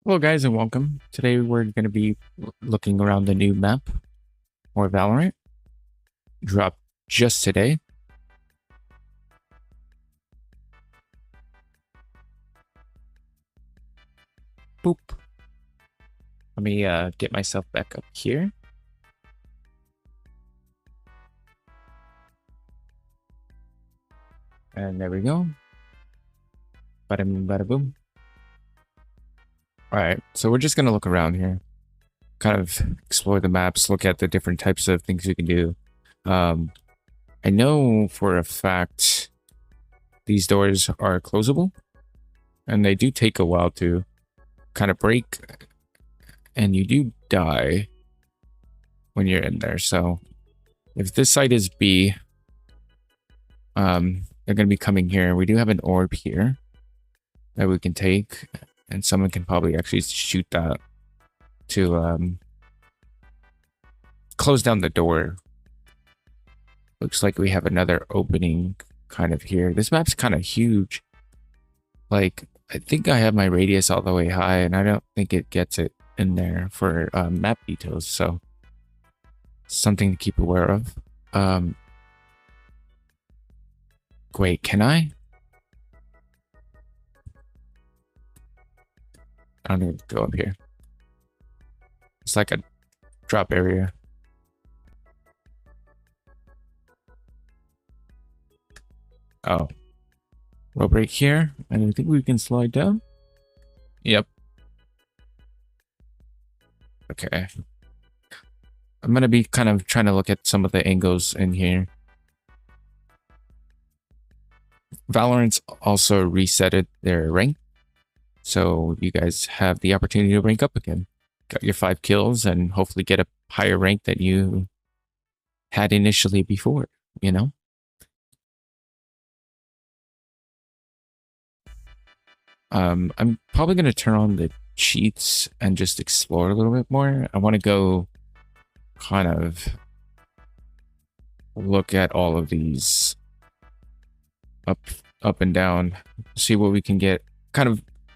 Hello guys and welcome. Today we're going to be looking around the new map for Valorant. Dropped just today. Boop. Let me get myself back up here. And there we go. Bada boom, bada boom. Alright, so we're just going to look around here. Kind of explore the maps, look at the different types of things you can do. I know for a fact these doors are closable. And they do take a while to kind of break. And you do die when you're in there. So if this site is B, they're going to be coming here. We do have an orb here that we can take, and someone can probably actually shoot that to close down the door. Looks like we have another opening kind of here. This map's kind of huge. Like, I think I have my radius all the way high, and I don't think it gets it in there for map details, so something to keep aware of. Wait, can I? I don't need to go up here. It's like a drop area. Oh. We'll break here, and I think we can slide down. Yep. Okay. I'm going to be kind of trying to look at some of the angles in here. Valorant's also resetted their rank, so you guys have the opportunity to rank up again. Got your 5 kills and hopefully get a higher rank that you had initially before, you know? I'm probably going to turn on the cheats and just explore a little bit more. I want to go kind of look at all of these up and down, see what we can get,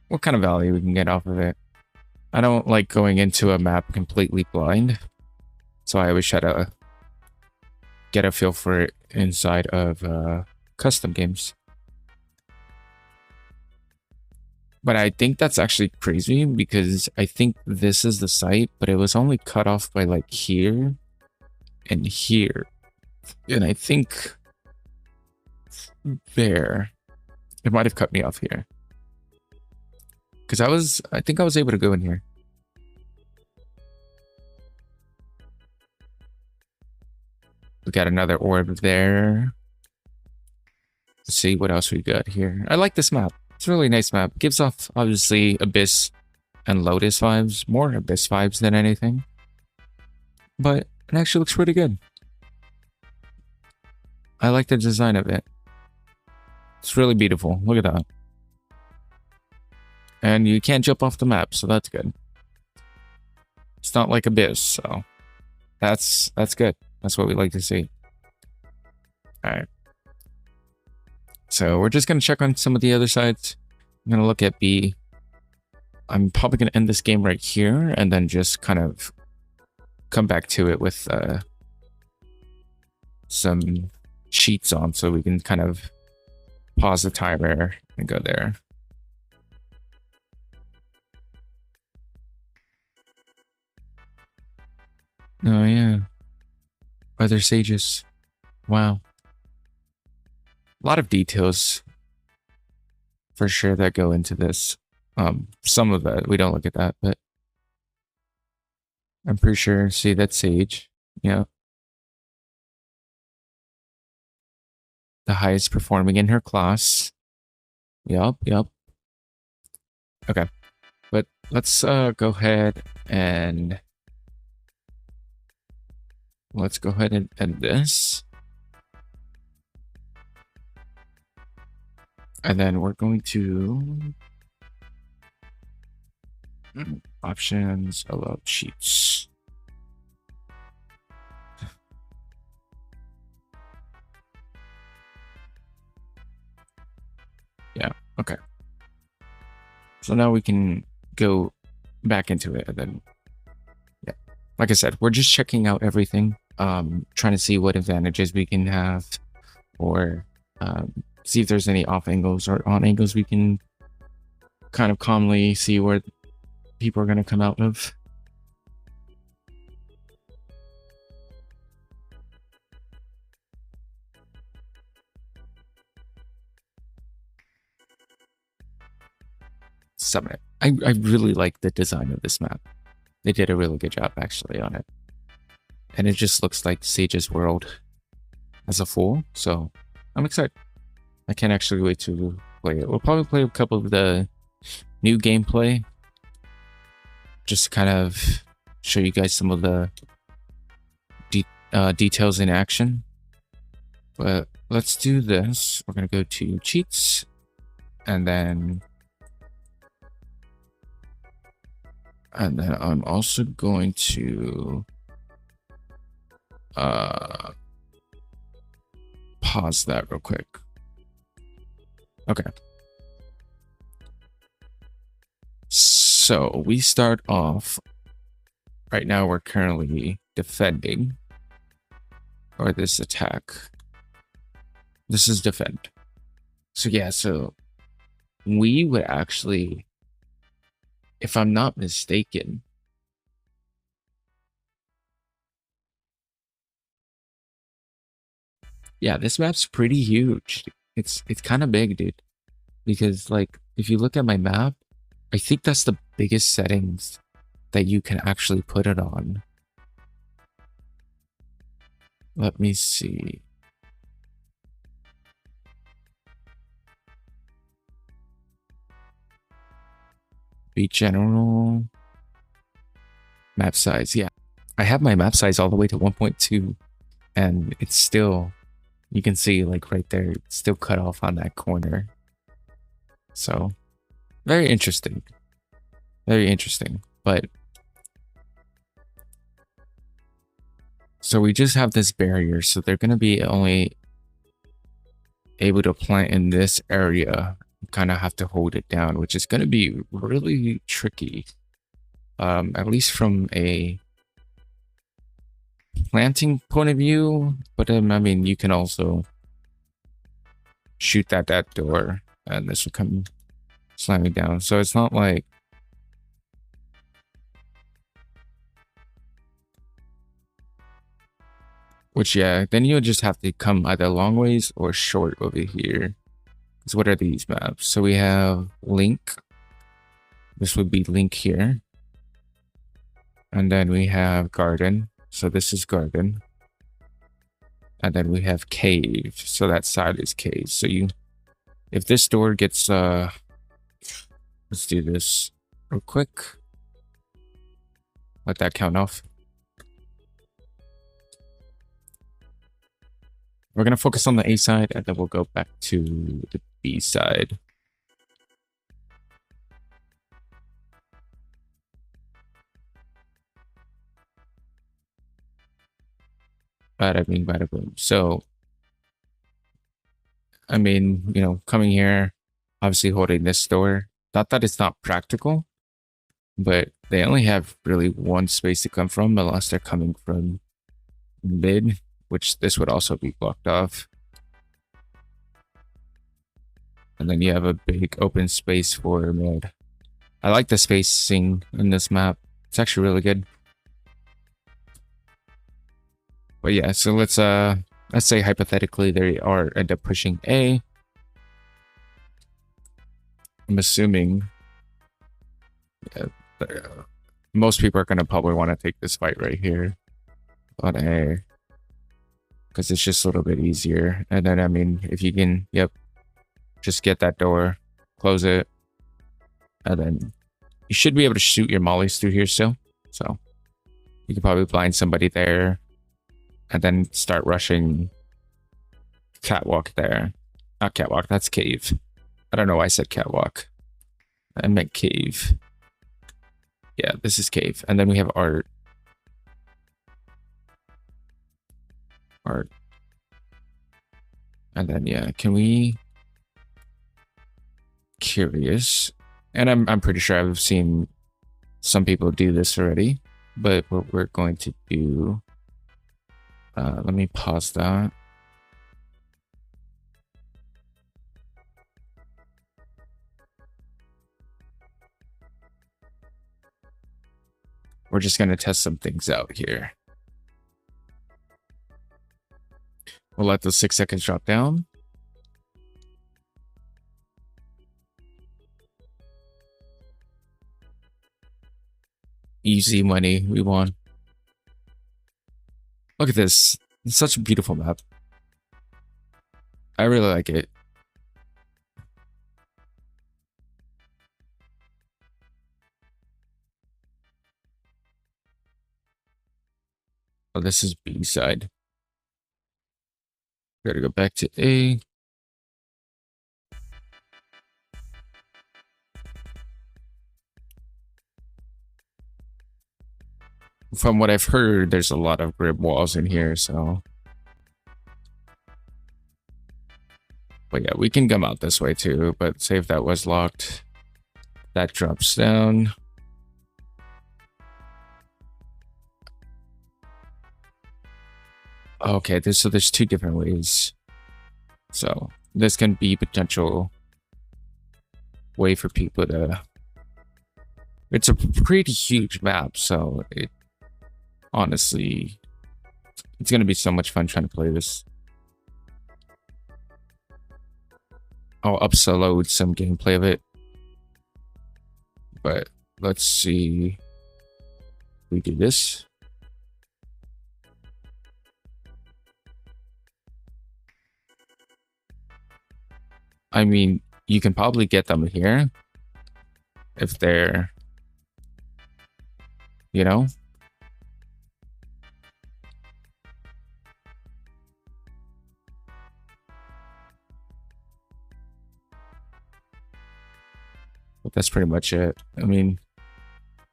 what kind of value we can get off of it. I don't like going into a map completely blind, so I always try to get a feel for it inside of custom games. But I think that's actually crazy because I think this is the site, but it was only cut off by like here and here. And I think there, it might have cut me off here. Because I think I was able to go in here. We got another orb there. Let's see what else we got here. I like this map. It's a really nice map. It gives off, obviously, Abyss and Lotus vibes. More Abyss vibes than anything. But it actually looks pretty good. I like the design of it. It's really beautiful. Look at that. And you can't jump off the map, so that's good. It's not like Abyss, so that's good. That's what we like to see. Alright. So we're just going to check on some of the other sides. I'm going to look at B. I'm probably going to end this game right here and then just kind of come back to it with some cheats on so we can kind of pause the timer and go there. Oh, yeah. Other sages. Wow. A lot of details for sure that go into this. Some of that, we don't look at that, but I'm pretty sure, see, that's Sage. Yeah. The highest performing in her class. Yup. Okay. But let's go ahead and end this. And then we're going to options, allow cheats. Yeah, okay. So now we can go back into it. And then, yeah, like I said, we're just checking out everything, trying to see what advantages we can have, or see if there's any off angles or on angles we can kind of calmly see where people are going to come out of. Summit. I really like the design of this map. They did a really good job actually on it. And it just looks like Sage's world as a full, so I'm excited. I can't actually wait to play it. We'll probably play a couple of the new gameplay, just to kind of show you guys some of the details in action. But let's do this. We're gonna go to cheats, and then I'm also going to pause that real quick. Okay. So we start off right now. We're currently defending, or this attack. This is defend. So yeah, so we would actually, if I'm not mistaken, yeah, this map's pretty huge. It's kind of big, dude. Because like, if you look at my map, I think that's the biggest settings that you can actually put it on. Let me see. Be general. Map size, yeah. I have my map size all the way to 1.2, and it's still, you can see like right there, it's still cut off on that corner. So, very interesting. Very interesting. But, so we just have this barrier, so they're going to be only able to plant in this area. Kind of have to hold it down, which is going to be really tricky. At least from a planting point of view, but I mean, you can also shoot that door, and this will come slamming down. So it's not like, which yeah, then you'll just have to come either long ways or short over here. So what are these maps? So we have Link. This would be Link here. And then we have Garden. So this is Garden. And then we have Cave. So that side is Cave. So you, if this door gets, let's do this real quick. Let that count off. We're going to focus on the A side, and then we'll go back to the B side. Bada bing, bada boom. So, I mean, you know, coming here, obviously holding this door. Not that it's not practical, but they only have really one space to come from, unless they're coming from mid, which this would also be blocked off. And then you have a big open space for mid. I like the spacing in this map. It's actually really good. But yeah, so let's say hypothetically they end up pushing A. I'm assuming most people are gonna probably want to take this fight right here on A, because it's just a little bit easier. And then I mean, if you can, yep, just get that door, close it, and then you should be able to shoot your mollies through here still. So you can probably blind somebody there, and then start rushing catwalk there. Not catwalk, that's cave. I don't know why I said catwalk. I meant cave. Yeah, this is cave. And then we have art. Art. And then yeah, can we, curious. And I'm pretty sure I've seen some people do this already, but what we're going to do, let me pause that. We're just going to test some things out here. We'll let those 6 seconds drop down. Easy money, we won. Look at this. It's such a beautiful map. I really like it. Oh, this is B side. Gotta go back to A. From what I've heard, there's a lot of grip walls in here, so. But yeah, we can come out this way too, but say if that was locked, that drops down. Okay, so there's 2 different ways. So this can be potential way for people to. It's a pretty huge map, so it honestly, it's gonna be so much fun trying to play this. I'll upload some gameplay of it, but let's see. We do this. I mean, you can probably get them here if they're, you know. But that's pretty much it. I mean,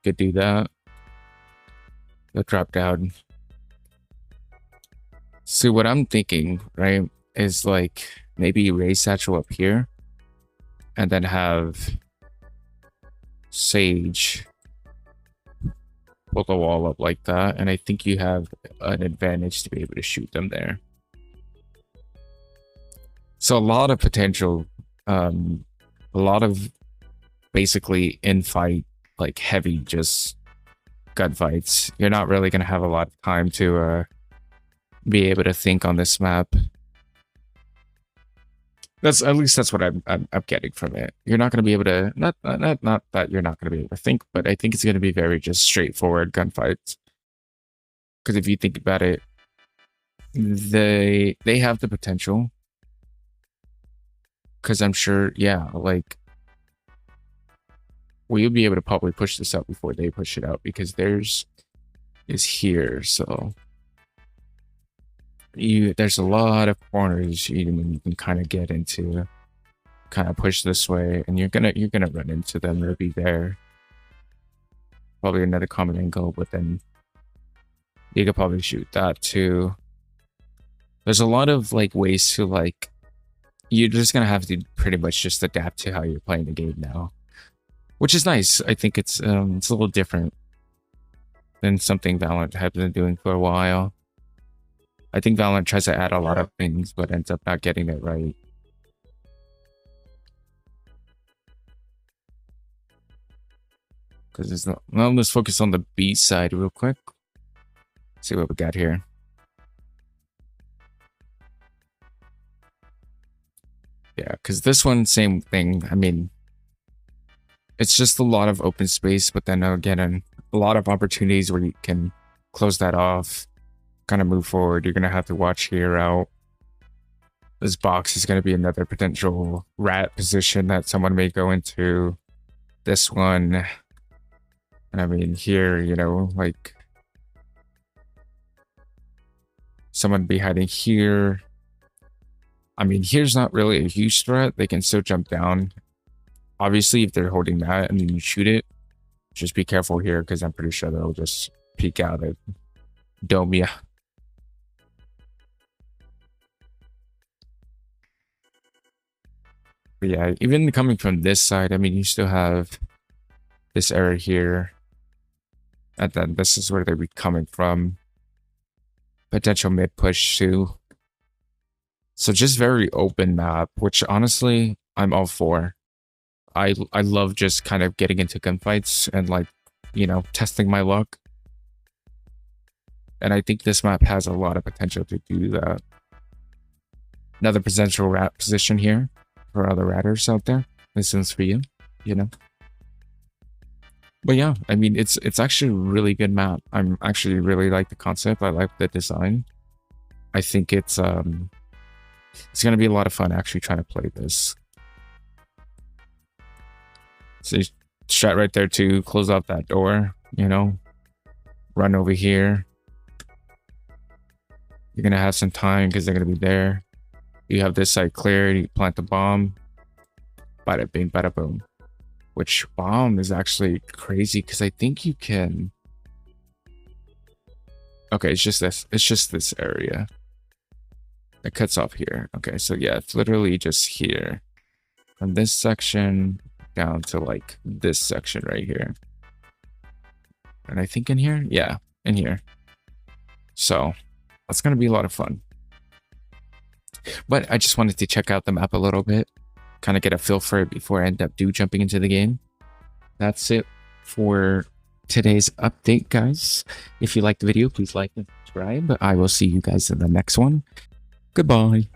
could do that. They'll drop down. See, what I'm thinking, right, is like maybe raise satchel up here and then have Sage pull the wall up like that. And I think you have an advantage to be able to shoot them there. So a lot of potential, a lot of basically in fight, like heavy just gunfights. You're not really going to have a lot of time to be able to think on this map. That's at least that's what I'm getting from it. You're not going to be able to not that you're not going to be able to think, but I think it's going to be very just straightforward gunfights. Because if you think about it, they have the potential. Because I'm sure, yeah, like we'll be able to probably push this out before they push it out because theirs is here, so there's a lot of corners you can kind of get into, kind of push this way, and you're gonna run into them. They'll be there. Probably another common angle, but then you could probably shoot that too. There's a lot of like ways to like. You're just gonna have to pretty much just adapt to how you're playing the game now, which is nice. I think it's a little different than something Valorant has been doing for a while. I think Valorant tries to add a lot of things, but ends up not getting it right. Because it's not. Well, let's focus on the B side real quick. See what we got here. Yeah, because this one, same thing. I mean, it's just a lot of open space, but then again, a lot of opportunities where you can close that off, kind of move forward. You're going to have to watch here out. This box is going to be another potential rat position that someone may go into. This one, and I mean here, you know, like someone be hiding here. I mean, here's not really a huge threat. They can still jump down. Obviously, if they're holding that and then you shoot it, just be careful here because I'm pretty sure they'll just peek out at dome ya. But yeah, even coming from this side, I mean, you still have this area here. And then this is where they'd be coming from. Potential mid push too. So just very open map, which honestly I'm all for. I love just kind of getting into gunfights and like, you know, testing my luck. And I think this map has a lot of potential to do that. Another potential rat position here for other ratters out there. This one's for you, you know. But yeah, I mean, it's actually a really good map. I'm actually really like the concept. I like the design. I think it's gonna be a lot of fun actually trying to play this. So you shot right there to close out that door, you know, run over here. You're gonna have some time because they're gonna be there. You have this side cleared, you plant the bomb. Bada bing, bada boom. Which bomb is actually crazy because I think you can. Okay, it's just this. It's just this area. It cuts off here. Okay, so yeah, it's literally just here. From this section down to like this section right here. And I think in here? Yeah, in here. So that's going to be a lot of fun. But I just wanted to check out the map a little bit, kind of get a feel for it before I end up jumping into the game. That's it for today's update, guys. If you liked the video, please like and subscribe. I will see you guys in the next one. Goodbye.